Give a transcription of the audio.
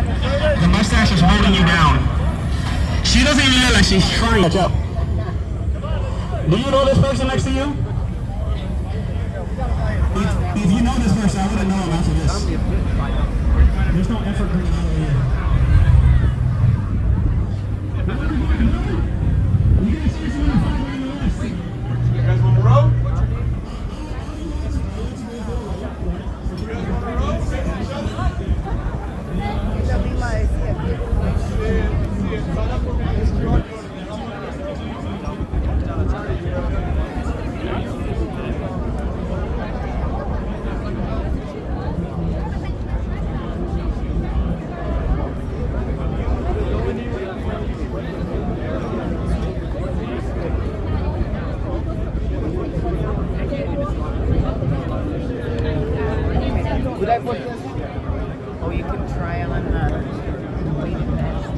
The mustache is holding you down. She doesn't even look like she's trying to catch up. Do you know this person next to you? If you know this person, I wouldn't know him after this. There's no effort going on over here. You guys seriously want to find one in the West? You guys want to roll? Oh, you can try them on the weighted vest.